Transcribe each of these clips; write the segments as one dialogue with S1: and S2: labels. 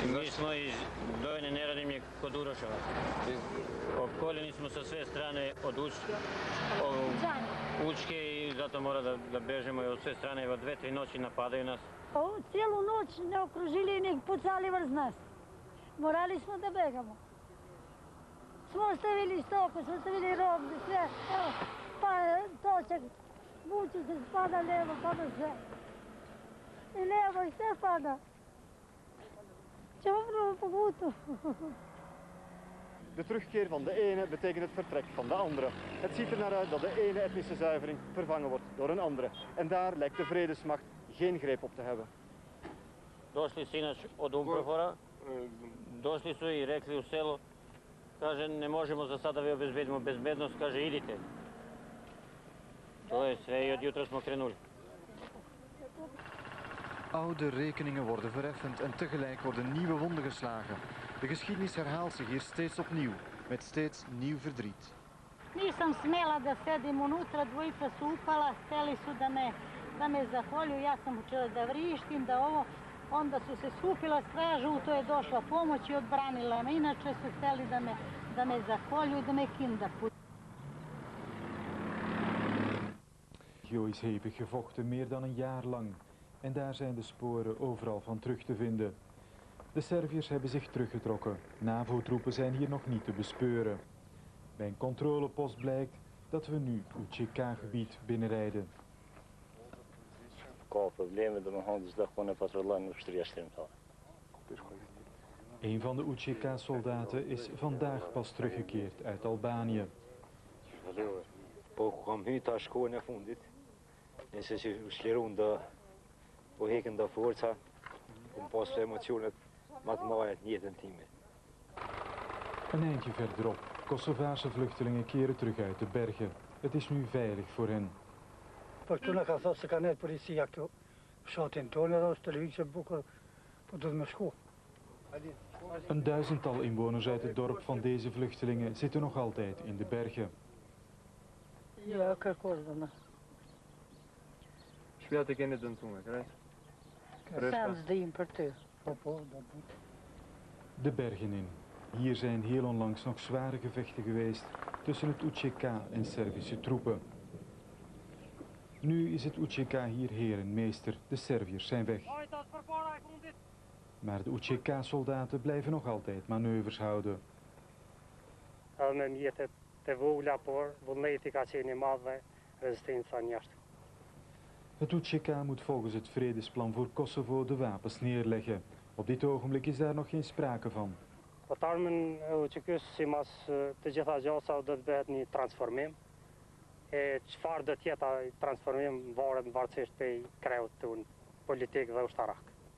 S1: Mi smo iz Dojne Neradimlje kod Uroševa. Opkoljeni smo sa sve strane od Učke i zato mora da bežemo od sve strane. Evo 2-3 noći napadaju nas.
S2: Cijelu noć ne okružili i ne pucali vrz nas. Morali smo da begamo. Smo ostavili stoku, smo ostavili robu, sve. Evo, pa točak, vuče se, spada levo, pada sve. I levo i sve pada. Ćemo po putu.
S3: De terugkeer van de ene betekent het vertrek van de andere. Het ziet er naar uit dat de ene etnische zuivering vervangen wordt door een andere. En daar lijkt de vredesmacht geen greep op te hebben.
S1: Došli sinoć od Umprofora, došli su i rekli u selo, kaže ne možemo za sada vi obezbedimo bezbednost, kaže idite. To je sve i od jutra smo krenuli.
S4: Oude rekeningen worden vereffend en tegelijk worden nieuwe wonden geslagen. De geschiedenis herhaalt zich hier steeds opnieuw, met steeds nieuw verdriet.
S2: Nisam smela da sedim unutra, dvojica su upala, hteli su da me zahvaljuju, ja sam učela da vrištim, da ovo, onda su se skupila straža, u to je došla pomoć i odbranila me, inače su hteli da me zahvaljuju, da me kinderpoet.
S5: Regio is hevig gevochten, meer dan een jaar lang. En daar zijn de sporen overal van terug te vinden. De Serviërs hebben zich teruggetrokken. NAVO-troepen zijn hier nog niet te bespeuren. Bij een controlepost blijkt dat we nu het UCK-gebied binnenrijden. Een van de UCK-soldaten is vandaag pas teruggekeerd uit Albanië. Een eindje verderop, Kosovaarse vluchtelingen keren terug uit de bergen. Het is nu veilig voor hen. Een duizendtal inwoners uit het dorp van deze vluchtelingen zitten nog altijd in de bergen.
S2: Ja, Kosova.
S6: Speelt ik in het doen, krijg?
S5: De bergen in. Hier zijn heel onlangs nog zware gevechten geweest tussen het UCK en Servische troepen. Nu is het UCK hier heer en meester, de Serviërs zijn weg. Maar de UCK-soldaten blijven nog altijd manoeuvres houden. Het UCK moet volgens het vredesplan voor Kosovo de wapens neerleggen. Op dit ogenblik is daar nog geen sprake van.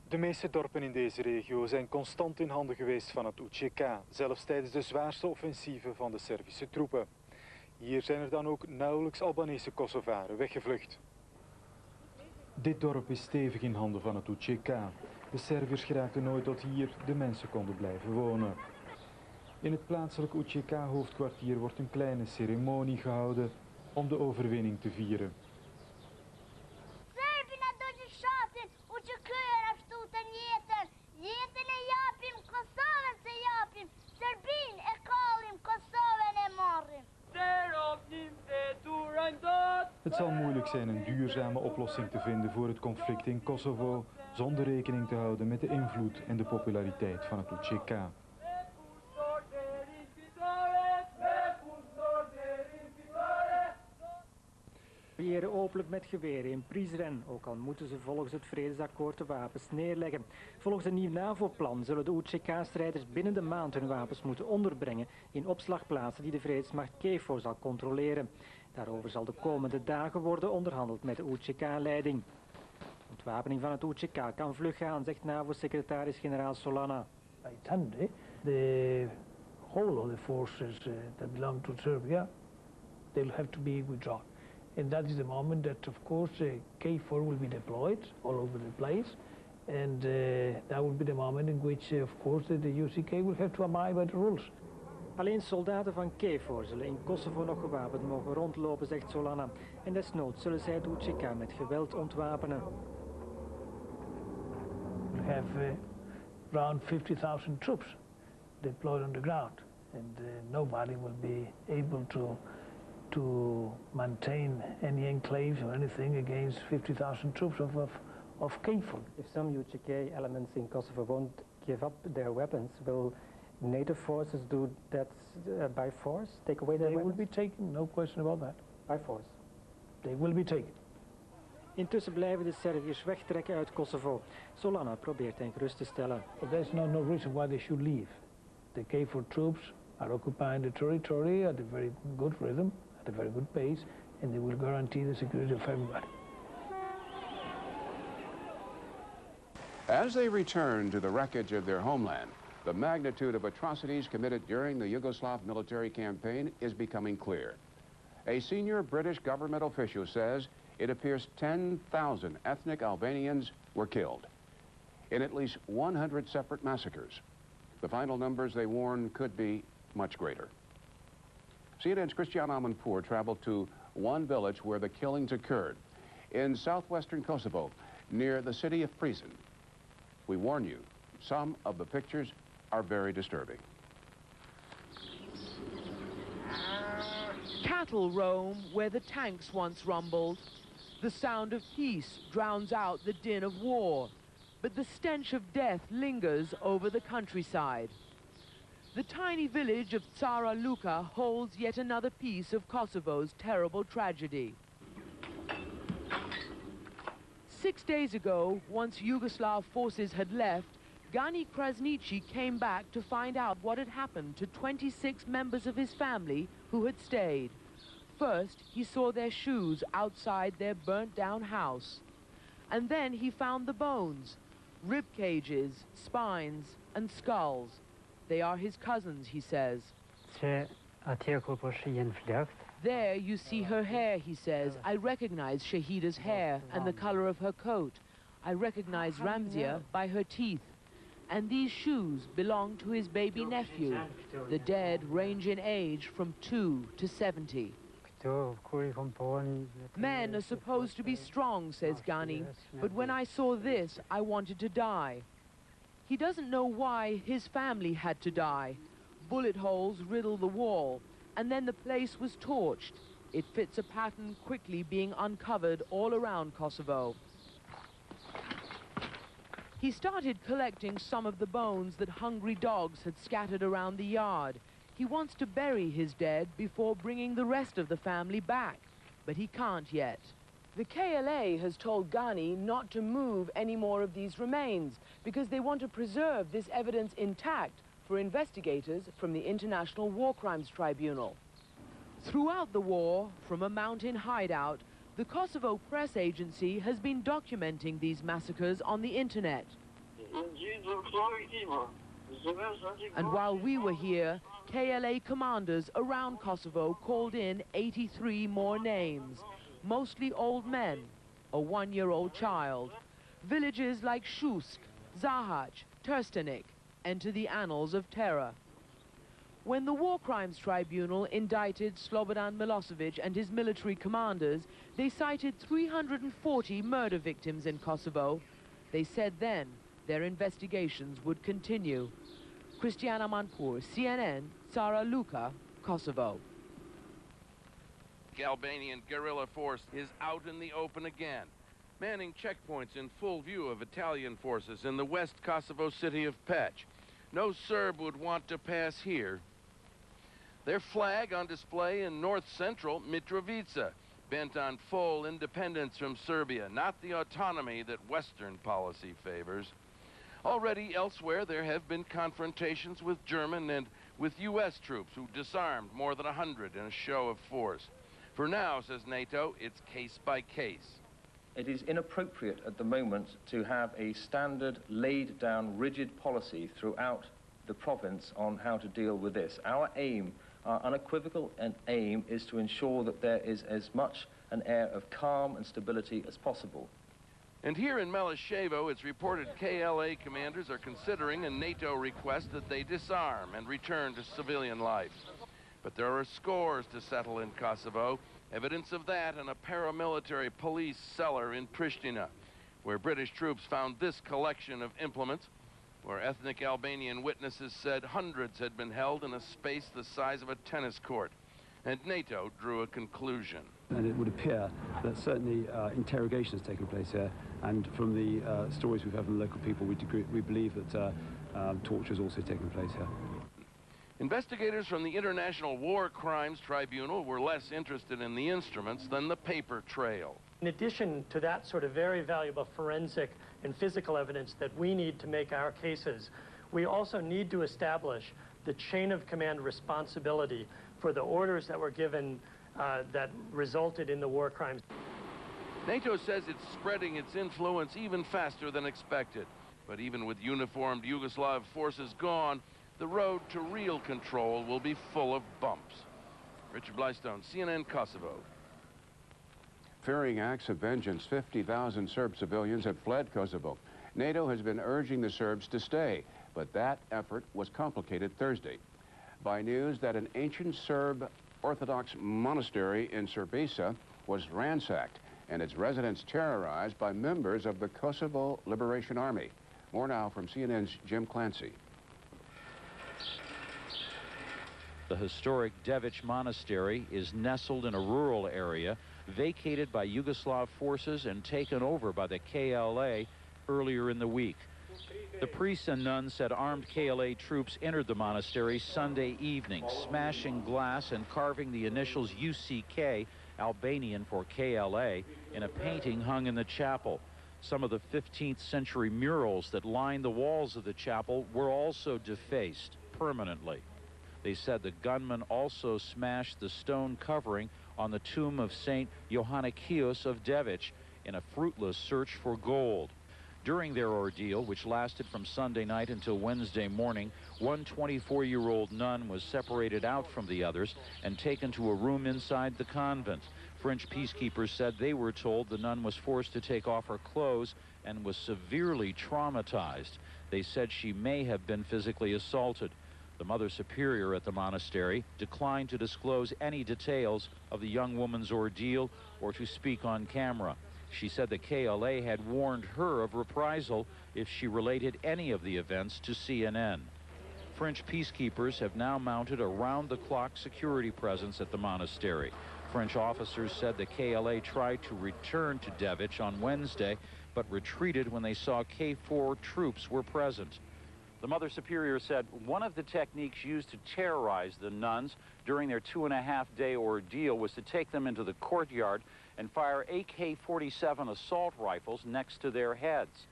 S5: De meeste dorpen in deze regio zijn constant in handen geweest van het UCK, zelfs tijdens de zwaarste offensieven van de Servische troepen. Hier zijn er dan ook nauwelijks Albanese Kosovaren weggevlucht. Dit dorp is stevig in handen van het UCK. De Serviërs geraakten nooit tot hier, de mensen konden blijven wonen. In het plaatselijke UCK-hoofdkwartier wordt een kleine ceremonie gehouden om de overwinning te vieren. Het zal moeilijk zijn een duurzame oplossing te vinden voor het conflict in Kosovo, zonder rekening te houden met de invloed en de populariteit van het UCK.
S7: Creëren openlijk met geweren in Prizren, ook al moeten ze volgens het vredesakkoord de wapens neerleggen. Volgens een nieuw NAVO-plan zullen de UCK-strijders binnen de maand hun wapens moeten onderbrengen in opslagplaatsen die de vredesmacht Qershor zal controleren. Daarover zal de komende dagen worden onderhandeld met de UCK-leiding. Ontwapening van het UCK kan vlug gaan, zegt NAVO-secretaris-generaal Solana.
S8: The whole of the forces that belong to Serbia, they'll have to be withdrawn. And that is the moment that, of course, K4 will be deployed all over the place. And that will be the moment in which, of course, the UCK will have to abide by the rules.
S7: Alleen soldaten van Qershor zullen in Kosovo nog gewapend mogen rondlopen, zegt Solana. En desnoods zullen zij het UCK met geweld ontwapenen.
S8: We have around 50,000 troops deployed on the ground, and nobody will be able to maintain any enclaves or anything against 50,000 troops of KFOR.
S7: If some UCK elements in Kosovo won't give up their weapons, will NATO forces do that by force? Take away their weapons?
S8: They will be taken, no question about that.
S7: By force?
S8: They will be taken.
S7: Intussen blijven de Serviërs wegtrekken uit Kosovo. Solana probeert hen gerust te stellen.
S8: But there's no reason why they should leave. The KFOR troops are occupying the territory at a very good rhythm, at a very good pace, and they will guarantee the security of everybody.
S6: As they return to the wreckage of their homeland, the magnitude of atrocities committed during the Yugoslav military campaign is becoming clear. A senior British government official says it appears 10,000 ethnic Albanians were killed in at least 100 separate massacres. The final numbers, they warn, could be much greater. CNN's Christian Amanpour traveled to one village where the killings occurred in southwestern Kosovo, near the city of Prizren. We warn you, some of the pictures are very disturbing.
S9: Cattle roam where the tanks once rumbled. The sound of peace drowns out the din of war, but the stench of death lingers over the countryside. The tiny village of Tsara Luka holds yet another piece of Kosovo's terrible tragedy. 6 days ago, once Yugoslav forces had left, Gani Krasniqi came back to find out what had happened to 26 members of his family who had stayed. First, he saw their shoes outside their burnt-down house. And then he found the bones, rib cages, spines, and skulls. They are his cousins, he says. There you see her hair, he says. I recognize Shahida's hair and the color of her coat. I recognize Ramzia by her teeth. And these shoes belong to his baby nephew. The dead range in age from 2 to 70. Men are supposed to be strong, says Gani, but when I saw this, I wanted to die. He doesn't know why his family had to die. Bullet holes riddle the wall, and then the place was torched. It fits a pattern quickly being uncovered all around Kosovo. He started collecting some of the bones that hungry dogs had scattered around the yard. He wants to bury his dead before bringing the rest of the family back, but he can't yet. The KLA has told Gani not to move any more of these remains because they want to preserve this evidence intact for investigators from the International War Crimes Tribunal. Throughout the war, from a mountain hideout, the Kosovo Press Agency has been documenting these massacres on the internet. And while we were here, KLA commanders around Kosovo called in 83 more names, mostly old men, a 1-year-old child. Villages like Shusk, Zahac, Trstenik enter the annals of terror. When the War Crimes Tribunal indicted Slobodan Milosevic and his military commanders, they cited 340 murder victims in Kosovo. They said then their investigations would continue. Christiana Manpour, CNN, Tsara Luka, Kosovo.
S10: Albanian guerrilla force is out in the open again, manning checkpoints in full view of Italian forces in the West Kosovo city of Peć. No Serb would want to pass here. Their flag on display in north-central Mitrovica, bent on full independence from Serbia, not the autonomy that Western policy favors. Already elsewhere, there have been confrontations with German and with U.S. troops who disarmed more than 100 in a show of force. For now, says NATO, it's case by case.
S11: It is inappropriate at the moment to have a standard, laid-down, rigid policy throughout the province on how to deal with this. Our aim, our unequivocal aim, is to ensure that there is as much an air of calm and stability as possible.
S10: And here in Meleševo, it's reported KLA commanders are considering a NATO request that they disarm and return to civilian life. But there are scores to settle in Kosovo. Evidence of that in a paramilitary police cellar in Pristina, where British troops found this collection of implements. where ethnic Albanian witnesses said hundreds had been held in a space the size of a tennis court. And NATO drew a conclusion.
S12: And it would appear that certainly interrogation has taken place here, and from the stories we've had from the local people, we believe that torture has also taken place here.
S10: Investigators from the International War Crimes Tribunal were less interested in the instruments than the paper trail.
S13: In addition to that sort of very valuable forensic and physical evidence that we need to make our cases, we also need to establish the chain of command responsibility for the orders that were given that resulted in the war crimes.
S10: NATO says it's spreading its influence even faster than expected. But even with uniformed Yugoslav forces gone, the road to real control will be full of bumps. Richard Blystone, CNN Kosovo.
S6: Fearing acts of vengeance, 50,000 Serb civilians have fled Kosovo. NATO has been urging the Serbs to stay, but that effort was complicated Thursday by news that an ancient Serb Orthodox monastery in Srebrenica was ransacked and its residents terrorized by members of the Kosovo Liberation Army. More now from CNN's Jim Clancy.
S14: The historic Devic Monastery is nestled in a rural area, vacated by Yugoslav forces and taken over by the KLA earlier in the week. The priests and nuns said armed KLA troops entered the monastery Sunday evening, smashing glass and carving the initials UCK, Albanian for KLA, in a painting hung in the chapel. Some of the 15th century murals that lined the walls of the chapel were also defaced permanently. They said the gunmen also smashed the stone covering on the tomb of Saint Iohannikios of Devic in a fruitless search for gold. During their ordeal, which lasted from Sunday night until Wednesday morning, one 24-year-old nun was separated out from the others and taken to a room inside the convent. French peacekeepers said they were told the nun was forced to take off her clothes and was severely traumatized. They said she may have been physically assaulted. The Mother Superior at the monastery declined to disclose any details of the young woman's ordeal or to speak on camera. She said the KLA had warned her of reprisal if she related any of the events to CNN. French peacekeepers have now mounted a round-the-clock security presence at the monastery. French officers said the KLA tried to return to Devic on Wednesday, but retreated when they saw KFOR troops were present. The Mother Superior said one of the techniques used to terrorize the nuns during their 2.5-day ordeal was to take them into the courtyard and fire AK-47 assault rifles next to their heads.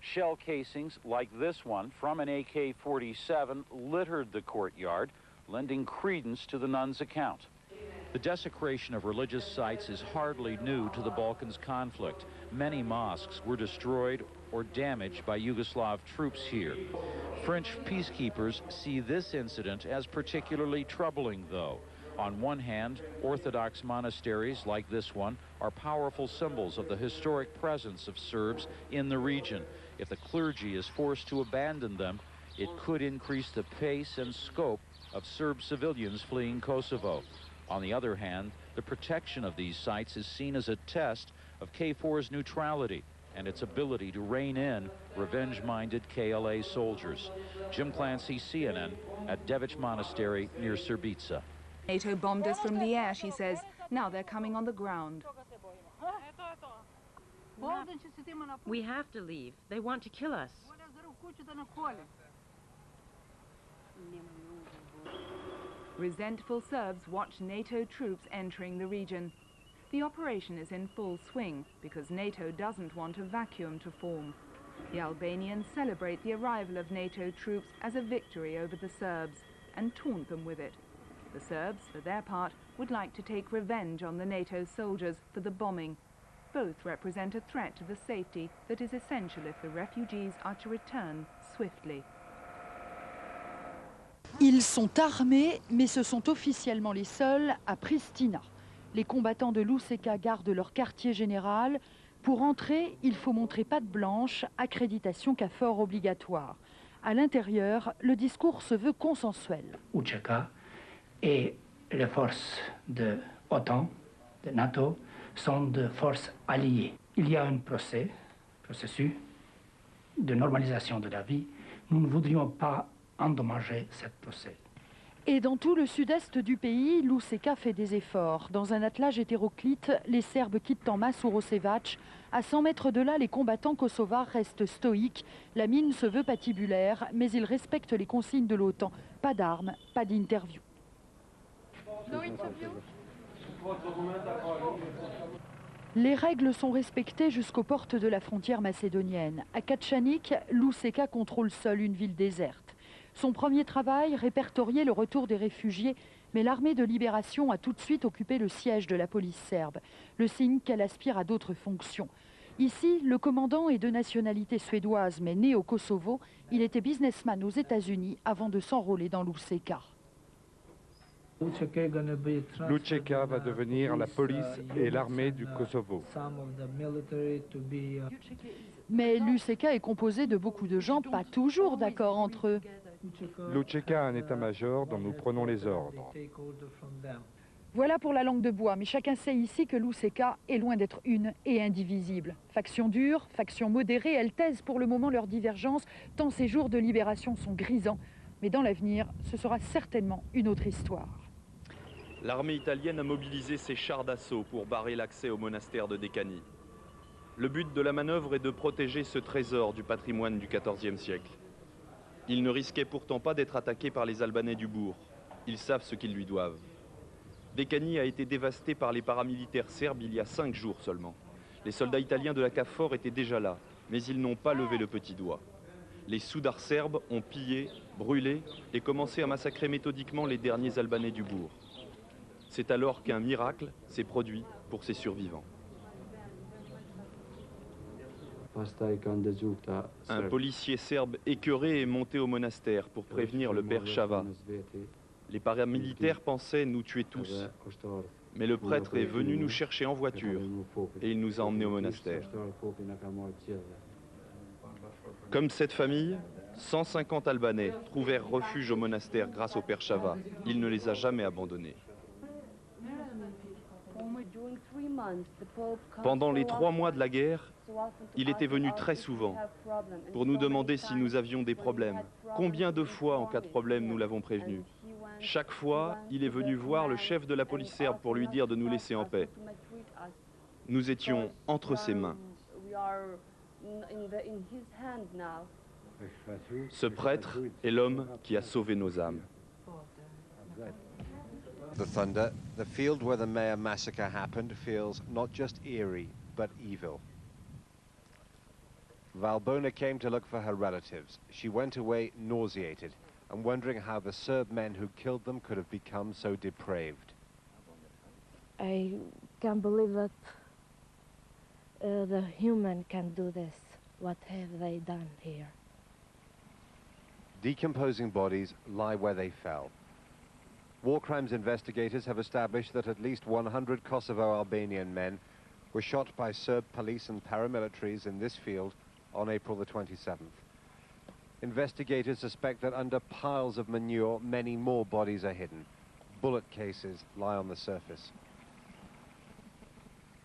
S14: Shell casings like this one from an AK-47 littered the courtyard, lending credence to the nuns' account. The desecration of religious sites is hardly new to the Balkans conflict. Many mosques were destroyed or damaged by Yugoslav troops here. French peacekeepers see this incident as particularly troubling, though. On one hand, Orthodox monasteries like this one are powerful symbols of the historic presence of Serbs in the region. If the clergy is forced to abandon them, it could increase the pace and scope of Serb civilians fleeing Kosovo. On the other hand, the protection of these sites is seen as a test of KFOR's neutrality and its ability to rein in revenge-minded KLA soldiers. Jim Clancy, CNN, at Devic Monastery near Srebrenica.
S15: NATO bombed us from the air, she says. Now they're coming on the ground.
S16: We have to leave. They want to kill us.
S15: Resentful Serbs watch NATO troops entering the region. The operation is in full swing because NATO doesn't want a vacuum to form. The Albanians celebrate the arrival of NATO troops as a victory over the Serbs and taunt them with it. The Serbs, for their part, would like to take revenge on the NATO soldiers for the bombing. Both represent a threat to the safety that is essential if the refugees are to return swiftly.
S17: Ils sont armés, mais ce sont officiellement les seuls à Pristina. Les combattants de l'UÇK gardent leur quartier général. Pour entrer, il faut montrer patte blanche, accréditation KFOR obligatoire. À l'intérieur, le discours se veut consensuel.
S18: UÇK et les forces de l'OTAN, de NATO, sont des forces alliées. Il y a un processus de normalisation de la vie nous ne voudrions pas endommager cette procès.
S17: Et dans tout le sud-est du pays, l'UÇK fait des efforts. Dans un attelage hétéroclite, les Serbes quittent en masse Uroševac. À 100 mètres de là, les combattants kosovars restent stoïques. La mine se veut patibulaire, mais ils respectent les consignes de l'OTAN. Pas d'armes, pas d'interview. Les règles sont respectées jusqu'aux portes de la frontière macédonienne. À Katchanik, l'UÇK contrôle seul une ville déserte. Son premier travail, répertorier le retour des réfugiés, mais l'armée de libération a tout de suite occupé le siège de la police serbe, le signe qu'elle aspire à d'autres fonctions. Ici, le commandant est de nationalité suédoise, mais né au Kosovo. Il était businessman aux États-Unis avant de s'enrôler dans l'UÇK.
S19: L'UÇK va devenir la police et l'armée du Kosovo.
S17: Mais l'UÇK est composé de beaucoup de gens pas toujours d'accord entre eux.
S19: L'UÇK a un état-major dont nous prenons les ordres.
S17: Voilà pour la langue de bois, mais chacun sait ici que l'UÇK est loin d'être une et indivisible. Faction dure, faction modérée, elles taisent pour le moment leurs divergences, tant ces jours de libération sont grisants. Mais dans l'avenir, ce sera certainement une autre histoire.
S20: L'armée italienne a mobilisé ses chars d'assaut pour barrer l'accès au monastère de Dekani. Le but de la manœuvre est de protéger ce trésor du patrimoine du XIVe siècle. Il ne risquait pourtant pas d'être attaqué par les Albanais du bourg. Ils savent ce qu'ils lui doivent. Dekani a été dévasté par les paramilitaires serbes il y a 5 jours seulement. Les soldats italiens de la Qershor étaient déjà là, mais ils n'ont pas levé le petit doigt. Les soudars serbes ont pillé, brûlé et commencé à massacrer méthodiquement les derniers Albanais du bourg. C'est alors qu'un miracle s'est produit pour ces survivants. Un policier serbe écœuré est monté au monastère pour prévenir le père Chava. Les paramilitaires pensaient nous tuer tous. Mais le prêtre est venu nous chercher en voiture et il nous a emmenés au monastère. Comme cette famille, 150 Albanais trouvèrent refuge au monastère grâce au père Chava. Il ne les a jamais abandonnés. Pendant les 3 mois de la guerre, il était venu très souvent pour nous demander si nous avions des problèmes. Combien de fois en cas de problème nous l'avons prévenu. Chaque fois, il est venu voir le chef de la police serbe pour lui dire de nous laisser en paix. Nous étions entre ses mains. Ce prêtre est l'homme qui a sauvé nos âmes.
S21: The thunder, the field where the Mayor massacre happened feels not just eerie, but evil. Valbona came to look for her relatives. She went away nauseated and wondering how the Serb men who killed them could have become so depraved.
S22: I can't believe that the human can do this. What have they done here?
S21: Decomposing bodies lie where they fell. War crimes investigators have established that at least 100 Kosovo Albanian men were shot by Serb police and paramilitaries in this field on April the 27th. Investigators suspect that under piles of manure, many more bodies are hidden. Bullet cases lie on the surface.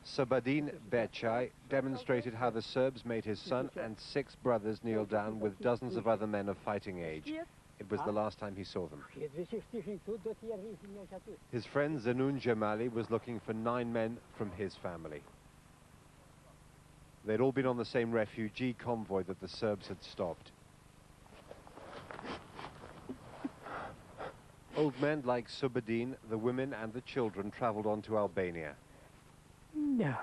S21: Sabadin Becai demonstrated how the Serbs made his son and 6 brothers kneel down with dozens of other men of fighting age. It was the last time he saw them. His friend Zanun Jamali was looking for 9 men from his family. They'd all been on the same refugee convoy that the Serbs had stopped. Old men like Subadin, the women and the children traveled on to Albania.
S22: No.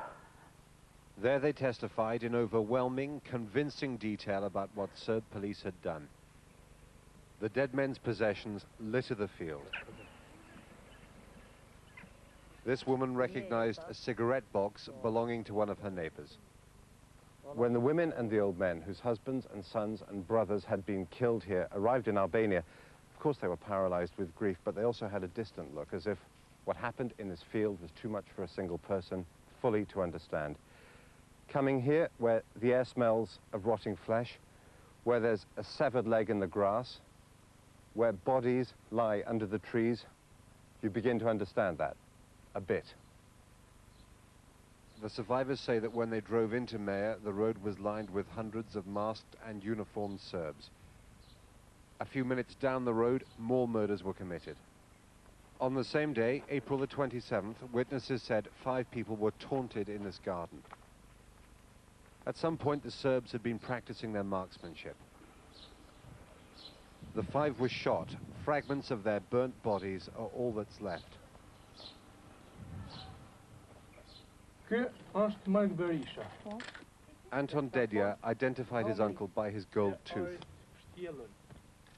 S21: There they testified in overwhelming, convincing detail about what Serb police had done. The dead men's possessions litter the field. This woman recognized a cigarette box belonging to one of her neighbors. When the women and the old men, whose husbands and sons and brothers had been killed here, arrived in Albania, of course they were paralyzed with grief, but they also had a distant look, as if what happened in this field was too much for a single person fully to understand. Coming here, where the air smells of rotting flesh, where there's a severed leg in the grass, where bodies lie under the trees, you begin to understand that a bit. The survivors say that when they drove into Maya, the road was lined with hundreds of masked and uniformed Serbs. A few minutes down the road, more murders were committed. On the same day, April the 27th, witnesses said 5 people were taunted in this garden. At some point, the Serbs had been practicing their marksmanship. The 5 were shot. Fragments of their burnt bodies are all that's left. Anton Dedya identified his uncle by his gold tooth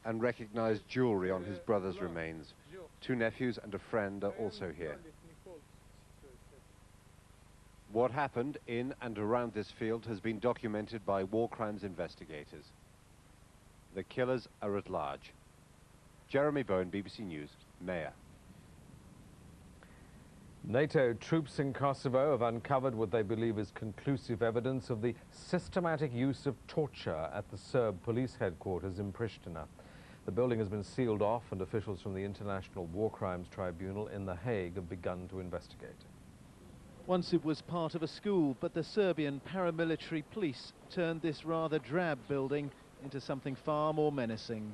S21: and recognized jewelry on his brother's remains. 2 nephews and a friend are also here. What happened in and around this field has been documented by war crimes investigators. The killers are at large. Jeremy Bowen, BBC News, Mayor.
S1: NATO troops in Kosovo have uncovered what they believe is conclusive evidence of the systematic use of torture at the Serb police headquarters in Pristina. The building has been sealed off and officials from the International War Crimes Tribunal in The Hague have begun to investigate.
S3: Once it was part of a school, but the Serbian paramilitary police turned this rather drab building into something far more menacing.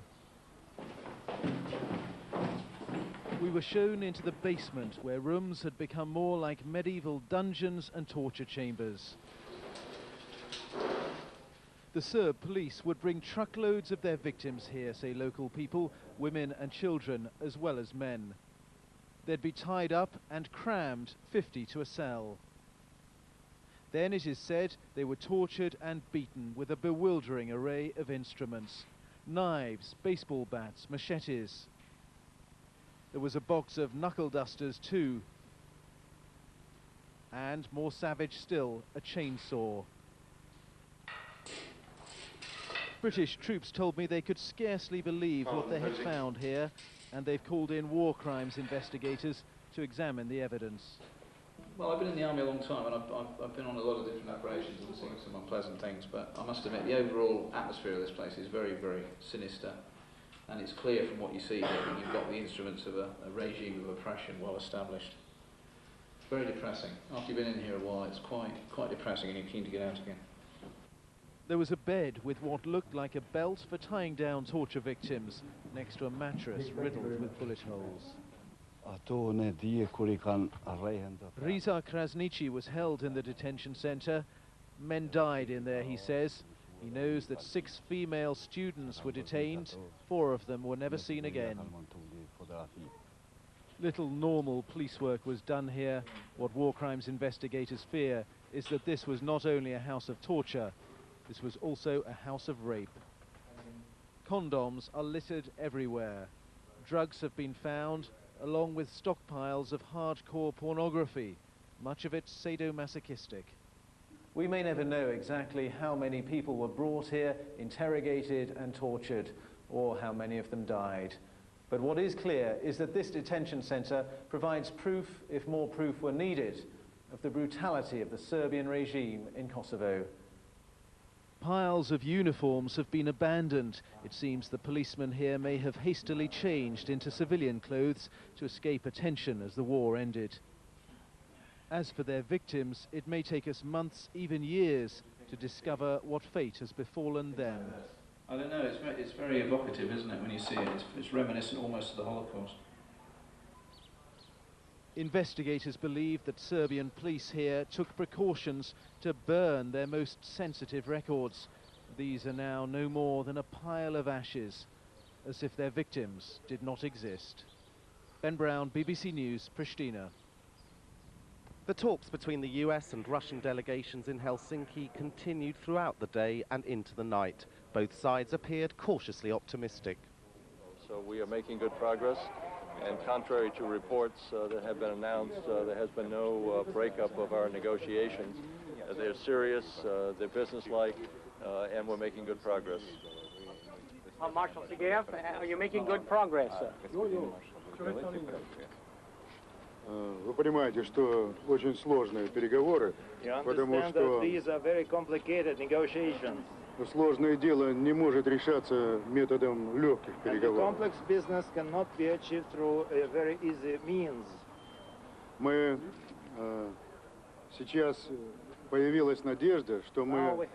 S3: We were shown into the basement, where rooms had become more like medieval dungeons and torture chambers. The Serb police would bring truckloads of their victims here, say local people, women and children, as well as men. They'd be tied up and crammed 50 to a cell. Then, it is said, they were tortured and beaten with a bewildering array of instruments. Knives, baseball bats, machetes. There was a box of knuckle dusters too. And, more savage still, a chainsaw. British troops told me they could scarcely believe what they had found here, and they've called in war crimes investigators to examine the evidence.
S23: Well, I've been in the army a long time, and I've been on a lot of different operations and seen some unpleasant things, but I must admit the overall atmosphere of this place is very, very sinister, and it's clear from what you see here that you've got the instruments of a regime of oppression well established. It's very depressing. After you've been in here a while, it's quite depressing, and you're keen to get out again.
S3: There was a bed with what looked like a belt for tying down torture victims, next to a mattress riddled with bullet holes. Riza Krasniqi was held in the detention centre. Men died in there, he says. He knows that 6 female students were detained. 4 of them were never seen again. Little normal police work was done here. What war crimes investigators fear is that this was not only a house of torture, this was also a house of rape. Condoms are littered everywhere. Drugs have been found, along with stockpiles of hardcore pornography, much of it sadomasochistic. We may never know exactly how many people were brought here, interrogated and tortured, or how many of them died. But what is clear is that this detention centre provides proof, if more proof were needed, of the brutality of the Serbian regime in Kosovo. Piles of uniforms have been abandoned. It seems the policemen here may have hastily changed into civilian clothes to escape attention as the war ended. As for their victims, it may take us months, even years, to discover what fate has befallen them.
S23: I don't know, it's very evocative, isn't it, when you see it? It's reminiscent almost of the Holocaust.
S3: Investigators believe that Serbian police here took precautions to burn their most sensitive records. These are now no more than a pile of ashes, as if their victims did not exist. Ben Brown, BBC News, Pristina.
S24: The talks between the US and Russian delegations in Helsinki continued throughout the day and into the night. Both sides appeared cautiously optimistic.
S25: So we are making good progress. And contrary to reports that have been announced, there has been no breakup of our negotiations. They're serious, they're businesslike, and we're making good progress.
S26: Marshal Sergeyev, are you making good progress?
S27: Вы понимаете, что очень сложные переговоры, потому что
S26: these are very complicated negotiations.
S27: сложное дело не может решаться методом легких переговоров.
S26: Complex business cannot be achieved through very easy means.
S27: Мы сейчас появилась надежда, что мы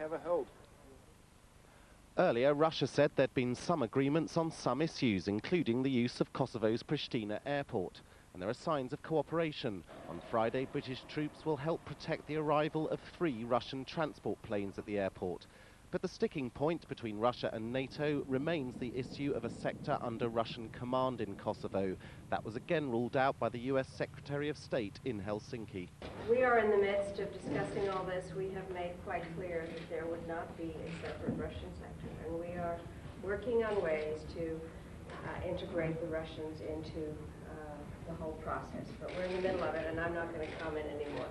S24: Earlier, Russia said there'd been some agreements on some issues, including the use of Kosovo's Pristina airport. And there are signs of cooperation. On Friday, British troops will help protect the arrival of 3 Russian transport planes at the airport. But the sticking point between Russia and NATO remains the issue of a sector under Russian command in Kosovo. That was again ruled out by the US Secretary of State in Helsinki.
S2: We are in the midst of discussing all this. We have made quite clear that there would not be a separate Russian sector, and we are working on ways to integrate the Russians into the whole process. But we're in the middle of it, and I'm not going to comment anymore.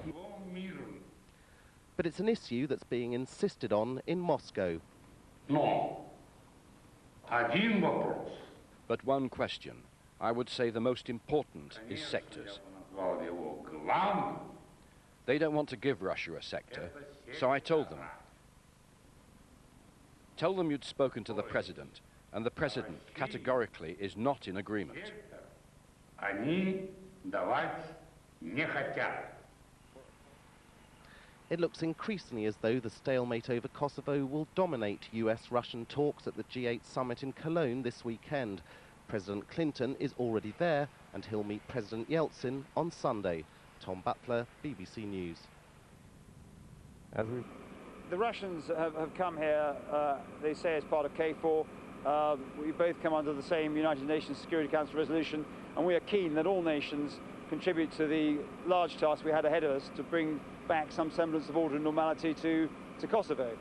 S24: But it's an issue that's being insisted on in Moscow.
S4: No. Один вопрос.
S5: But one question, I would say the most important, is sectors. They don't want to give Russia a sector, so I told them. Tell them you'd spoken to the president, and the president categorically is not in agreement.
S4: Они давать не хотят.
S24: It looks increasingly as though the stalemate over Kosovo will dominate US-Russian talks at the G8 summit in Cologne this weekend. President Clinton is already there, and he'll meet President Yeltsin on Sunday. Tom Butler, BBC News.
S7: The Russians have come here, they say, as part of KFOR. We both come under the same United Nations Security Council resolution, and we are keen that all nations contribute to the large task we had ahead of us to bring back some semblance of order and normality to Kosovo.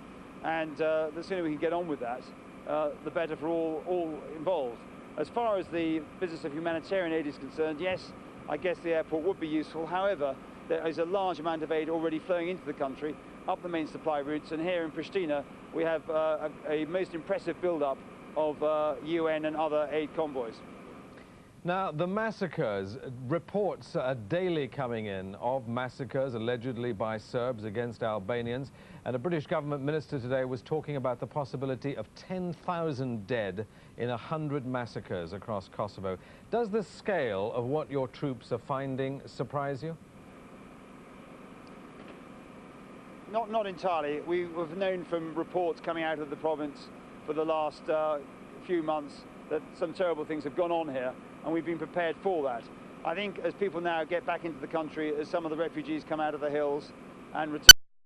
S7: And the sooner we can get on with that, the better for all involved. As far as the business of humanitarian aid is concerned, yes, I guess the airport would be useful. However, there is a large amount of aid already flowing into the country up the main supply routes, and here in Pristina we have a most impressive build-up of UN and other aid convoys.
S1: Now, the massacres, reports are daily coming in of massacres allegedly by Serbs against Albanians, and a British government minister today was talking about the possibility of 10,000 dead in 100 massacres across Kosovo. Does the scale of what your troops are finding surprise you?
S7: Not entirely. We've known from reports coming out of the province for the last few months that some terrible things have gone on here, and we've been prepared for that. I think as people now get back into the country, as some of the refugees come out of the hills and return